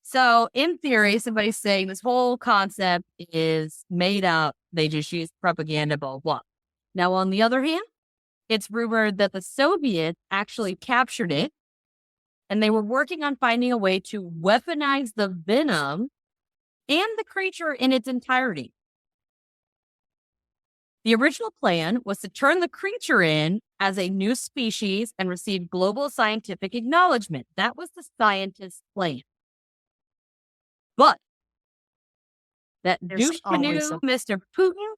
So in theory, somebody's saying this whole concept is made up. They just use propaganda, blah, blah. Now, on the other hand, it's rumored that the Soviets actually captured it, and they were working on finding a way to weaponize the venom and the creature in its entirety. The original plan was to turn the creature in as a new species and receive global scientific acknowledgement. That was the scientist's plan. But that douche canoe, Mr. Putin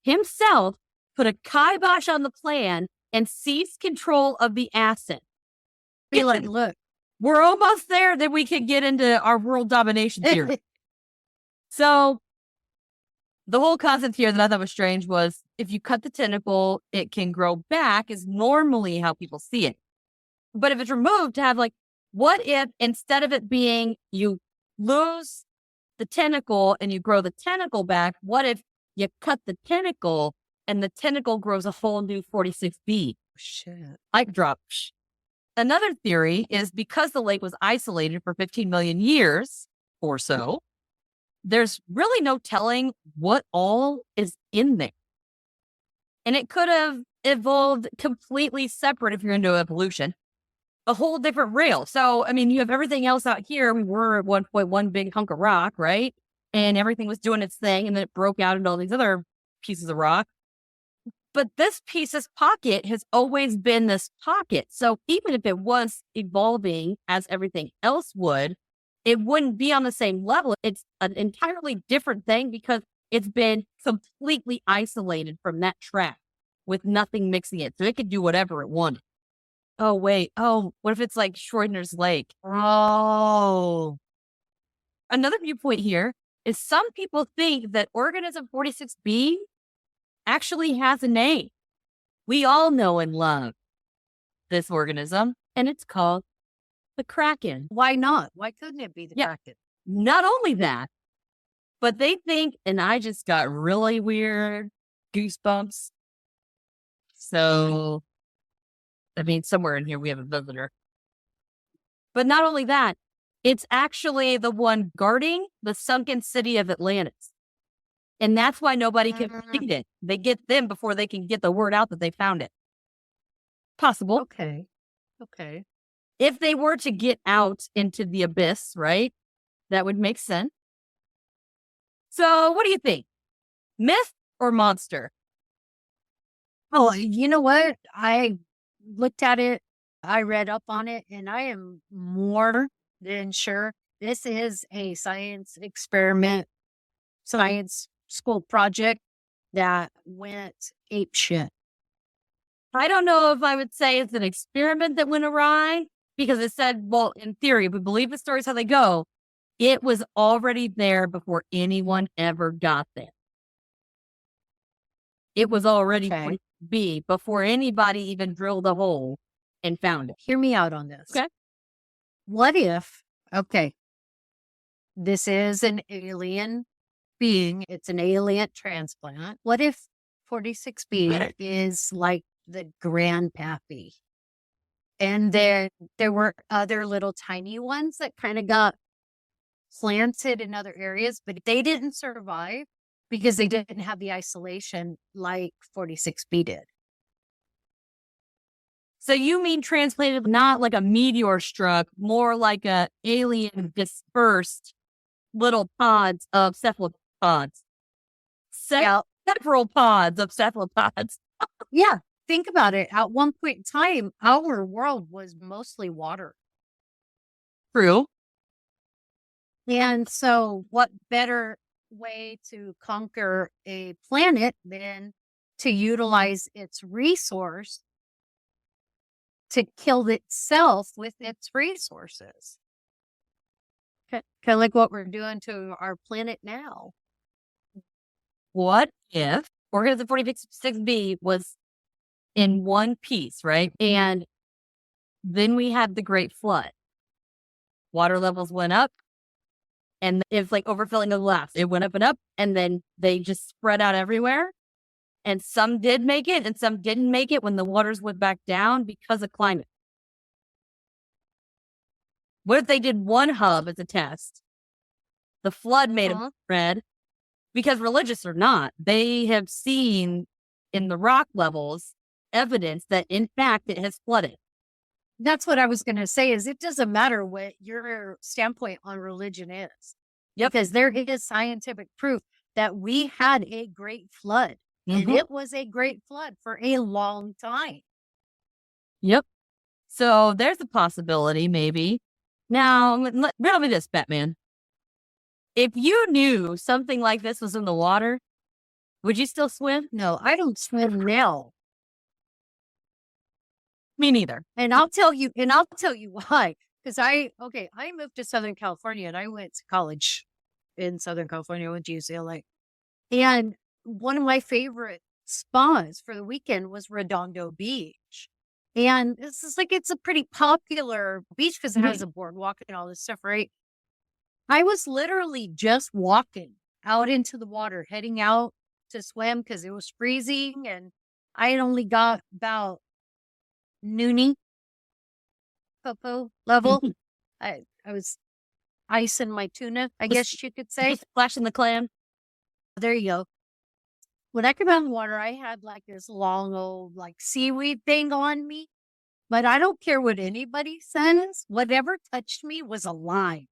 himself put a kibosh on the plan and seized control of the asset. Be like, look, we're almost there that we could get into our world domination theory. So the whole concept here that I thought was strange was if you cut the tentacle, it can grow back is normally how people see it. But if it's removed, to have like, what if instead of it being you lose the tentacle and you grow the tentacle back, what if you cut the tentacle and the tentacle grows a whole new 46B? Shit. Mic drop. Another theory is because the lake was isolated for 15 million years or so, there's really no telling what all is in there. And it could have evolved completely separate if you're into evolution, a whole different rail. So, I mean, you have everything else out here. We were at one point one big hunk of rock, right? And everything was doing its thing, and then it broke out into all these other pieces of rock. But this piece's pocket has always been this pocket. So even if it was evolving as everything else would, it wouldn't be on the same level. It's an entirely different thing because it's been completely isolated from that track with nothing mixing it. So it could do whatever it wanted. Oh, wait. Oh, what if it's like Schrodinger's lake? Oh, Another viewpoint here is some people think that Organism 46B actually has a name. We all know and love this organism, and it's called the Kraken. why not? Why couldn't it be the Yeah. Kraken? Not only that, but they think, and I just got really weird goosebumps. So, I mean, somewhere in here we have a visitor. But not only that, it's actually the one guarding the sunken city of Atlantis. And that's why nobody can find it. They get them before they can get the word out that they found it. Possible. Okay. If they were to get out into the abyss, right? That would make sense. So what do you think? Myth or monster? Oh, you know what? I looked at it, I read up on it, and I am more than sure this is a science experiment, science school project that went apeshit. I don't know if I would say it's an experiment that went awry because it said, well, in theory, if we believe the stories how they go, it was already there before anyone ever got there. It was already Okay. going to be before anybody even drilled a hole and found it. Hear me out on this. Okay. What if, this is an alien being, it's an alien transplant. What if 46B is like the grandpappy? And then there were other little tiny ones that kind of got planted in other areas, but they didn't survive because they didn't have the isolation like 46B did. So you mean transplanted, not like a meteor struck, more like a alien dispersed little pods of cephalopods. Yeah. Several pods of cephalopods. Yeah. Think about it. At one point in time, our world was mostly water. True. And so what better way to conquer a planet than to utilize its resource to kill itself with its resources? Kind of like what we're doing to our planet now. What if Organism 46B was in one piece, right? And then we had the Great Flood. Water levels went up, and it's like overfilling of the laughs. It went up and up, and then they just spread out everywhere. And some did make it, and some didn't make it when the waters went back down because of climate. What if they did one hub as a test? The flood made them spread. Because religious or not, they have seen in the rock levels evidence that, in fact, it has flooded. That's what I was going to say is it doesn't matter what your standpoint on religion is. Yep. Because there is scientific proof that we had a great flood. And it was a great flood for a long time. Yep. So there's a possibility, maybe. Now, riddle me this, Batman. If you knew something like this was in the water, would you still swim? No, I don't swim now. Me neither. And I'll tell you why. Because I moved to Southern California and I went to college in Southern California. I went to UCLA. And one of my favorite spots for the weekend was Redondo Beach. And this is like, it's a pretty popular beach because it has a boardwalk and all this stuff, right? I was literally just walking out into the water, heading out to swim because it was freezing and I had only got about noonie popo level. I was icing my tuna, I guess you could say. Flashing the clam. There you go. When I came out of the water, I had like this long old like seaweed thing on me. But I don't care what anybody says. Whatever touched me was alive.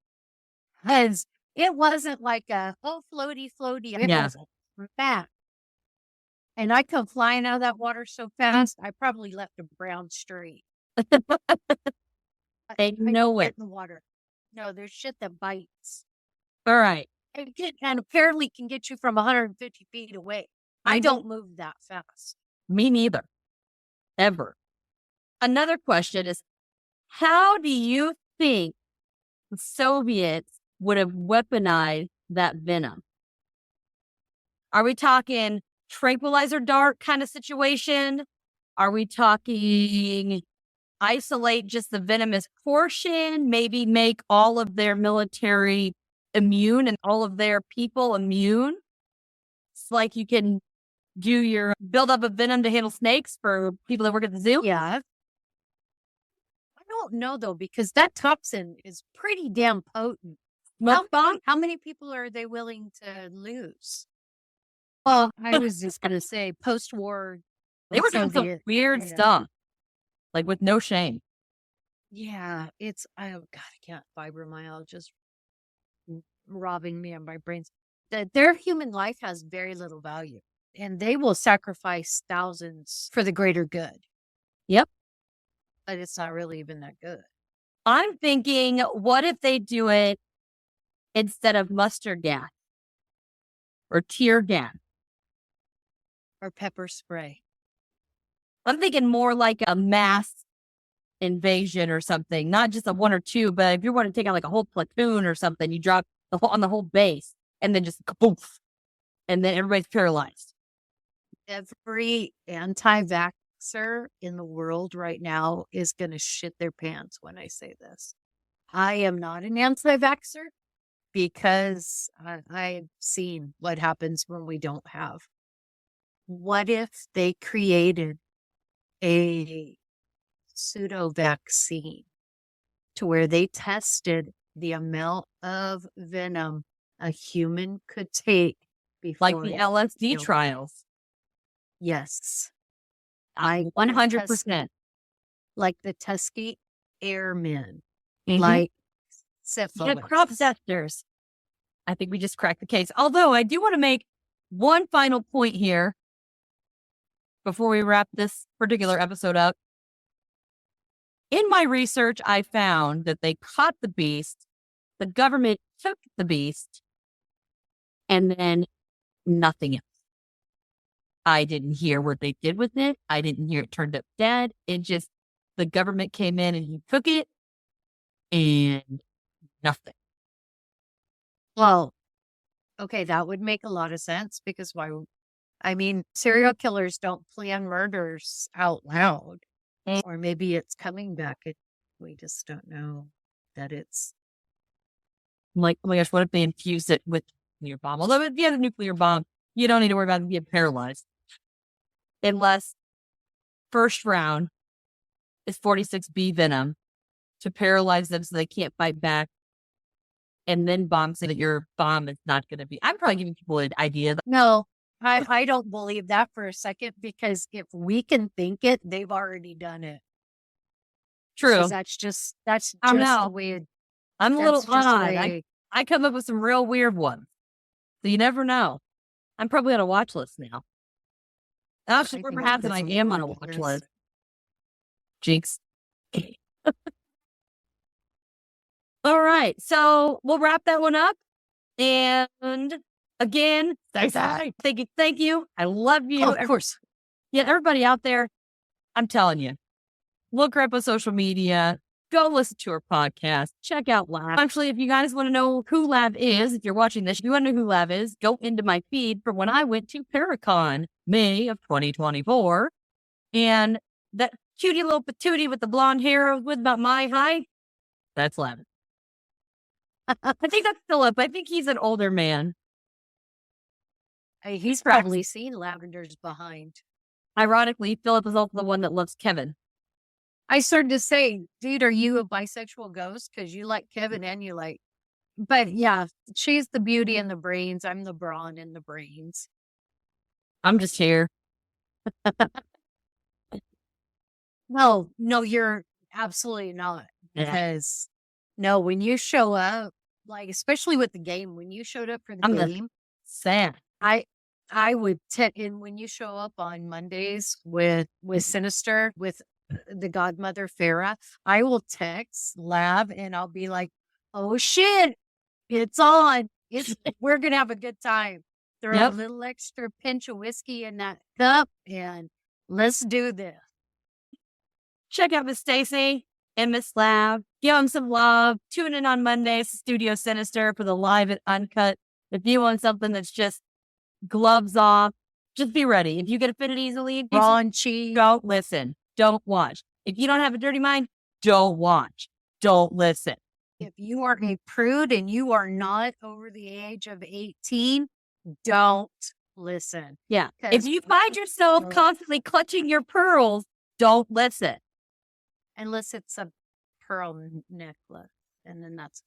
Because it wasn't like a, floaty. It was a fat. And I come flying out of that water so fast, I probably left a brown streak. They know it. In the water. No, there's shit that bites. All right. And apparently can get you from 150 feet away. I don't move that fast. Me neither. Ever. Another question is, how do you think the Soviets would have weaponized that venom? Are we talking tranquilizer dart kind of situation? Are we talking isolate just the venomous portion, maybe make all of their military immune and all of their people immune? It's like you can do your build up of venom to handle snakes for people that work at the zoo. Yeah. I don't know, though, because that toxin is pretty damn potent. How many people are they willing to lose? Well, I was just going to say post-war. They were doing some weird stuff, like with no shame. Yeah, oh God, I can't. Fibromyalgia robbing me of my brains. Their human life has very little value, and they will sacrifice thousands for the greater good. Yep. But it's not really even that good. I'm thinking, what if they do it instead of mustard gas or tear gas? Or pepper spray. I'm thinking more like a mass invasion or something, not just a one or two, but if you want to take out like a whole platoon or something, you drop on the whole base and then just kaboof, and then everybody's paralyzed. Every anti-vaxxer in the world right now is going to shit their pants when I say this. I am not an anti-vaxxer because I've seen what happens when we don't have. What if they created a pseudo vaccine to where they tested the amount of venom a human could take before like the LSD trials? Yes. 100%. Like the Tuskegee Airmen, Mhm. like syphilis. Yeah, crop dusters. I think we just cracked the case. Although I do want to make one final point here before we wrap this particular episode up. In my research, I found that they caught the beast, the government took the beast, and then nothing else. I didn't hear what they did with it. I didn't hear it turned up dead. It just, the government came in and he took it and nothing. Well, okay, that would make a lot of sense because serial killers don't plan murders out loud. Or maybe it's coming back. We just don't know that it's. I'm like, oh my gosh, what if they infuse it with nuclear bomb? Although if you have a nuclear bomb, you don't need to worry about them being paralyzed. Unless first round is 46B venom to paralyze them so they can't fight back. And then bomb so that your bomb is not going to be. I'm probably giving people an idea. No, I don't believe that for a second because if we can think it, they've already done it. True. That's just the way. I'm a little odd. I come up with some real weird ones. So you never know. I'm probably on a watch list now. Actually, perhaps I am on a watch list. Jinx. All right. So we'll wrap that one up. And again, Stacey, thank you. I love you. Oh, of course. Yeah, everybody out there, I'm telling you, look her up on social media. Go listen to her podcast. Check out Lav. Actually, if you guys want to know who Lav is, if you're watching this, if you want to know who Lav is, go into my feed from when I went to Paracon, May of 2024. And that cutie little patootie with the blonde hair with about my height, that's Lav. I think that's Philip. I think he's an older man. He's probably seen Lavender's behind. Ironically, Philip is also the one that loves Kevin. I started to say, dude, are you a bisexual ghost? Because you like Kevin and you like. But yeah, she's the beauty and the brains. I'm the brawn and the brains. I'm just here. No, you're absolutely not. Because no, when you show up, like especially with the game, when you showed up for the game, sad. I would and when you show up on Mondays with Sinister, with the godmother Farah, I will text Lav and I'll be like, oh shit, it's on. We're going to have a good time. Throw Yep. a little extra pinch of whiskey in that cup and let's do this. Check out Miss Stacey and Miss Lab. Give them some love. Tune in on Mondays to Studio Sinister for the live and uncut. If you want something that's just gloves off, just be ready. If you get offended easily, Raunchy. don't listen. Don't watch. If you don't have a dirty mind, don't watch. Don't listen. If you are a prude and you are not over the age of 18, don't listen. Yeah. If you find yourself constantly clutching your pearls, don't listen. Unless it's a pearl necklace. And then that's.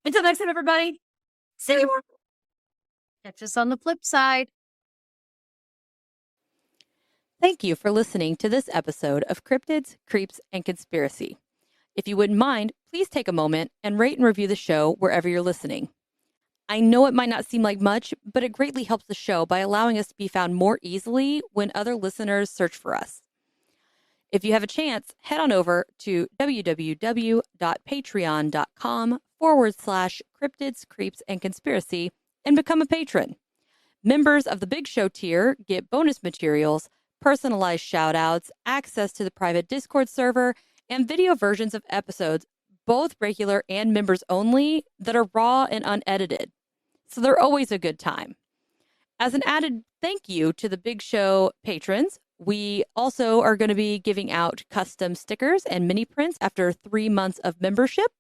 Until next time, everybody. See you. Catch us on the flip side. Thank you for listening to this episode of Cryptids, Creeps, and Conspiracy. If you wouldn't mind, please take a moment and rate and review the show wherever you're listening. I know it might not seem like much, but it greatly helps the show by allowing us to be found more easily when other listeners search for us. If you have a chance, head on over to www.patreon.com/cryptids, creeps, and conspiracy and become a patron. Members of the Big Show tier get bonus materials, personalized shout-outs, access to the private Discord server, and video versions of episodes, both regular and members only, that are raw and unedited. So they're always a good time. As an added thank you to the Big Show patrons, we also are going to be giving out custom stickers and mini prints after 3 months of membership.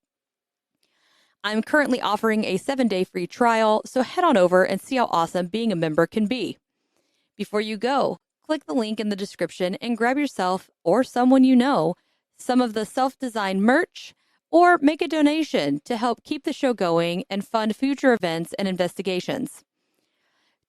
I'm currently offering a 7-day free trial, so head on over and see how awesome being a member can be. Before you go, click the link in the description and grab yourself or someone you know some of the self-designed merch, or make a donation to help keep the show going and fund future events and investigations.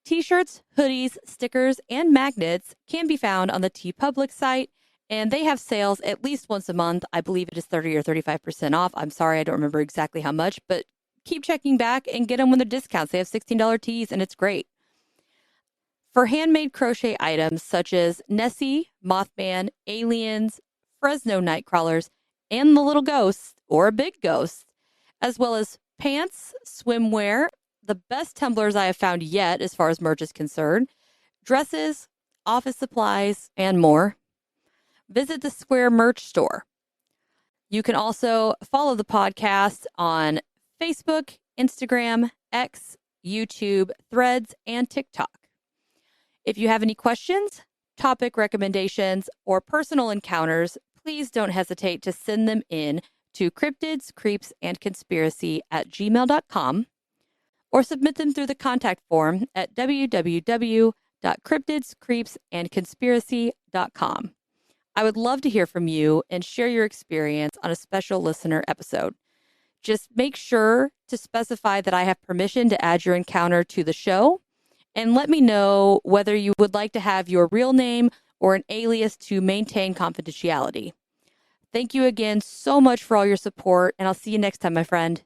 T-shirts, hoodies, stickers, and magnets can be found on the TeePublic site, and they have sales at least once a month. I believe it is 30 or 35% off. I'm sorry, I don't remember exactly how much, but keep checking back and get them when they're discounts. They have $16 tees, and it's great. For handmade crochet items such as Nessie, Mothman, aliens, Fresno nightcrawlers, and the little ghosts or a big ghost, as well as pants, swimwear, the best tumblers I have found yet as far as merch is concerned, dresses, office supplies, and more, visit the Square merch store. You can also follow the podcast on Facebook, Instagram, X, YouTube, Threads, and TikTok. If you have any questions, topic recommendations, or personal encounters, please don't hesitate to send them in to cryptidscreepsandconspiracy@gmail.com or submit them through the contact form at www.cryptidscreepsandconspiracy.com. I would love to hear from you and share your experience on a special listener episode. Just make sure to specify that I have permission to add your encounter to the show, and let me know whether you would like to have your real name or an alias to maintain confidentiality. Thank you again so much for all your support, and I'll see you next time, my friend.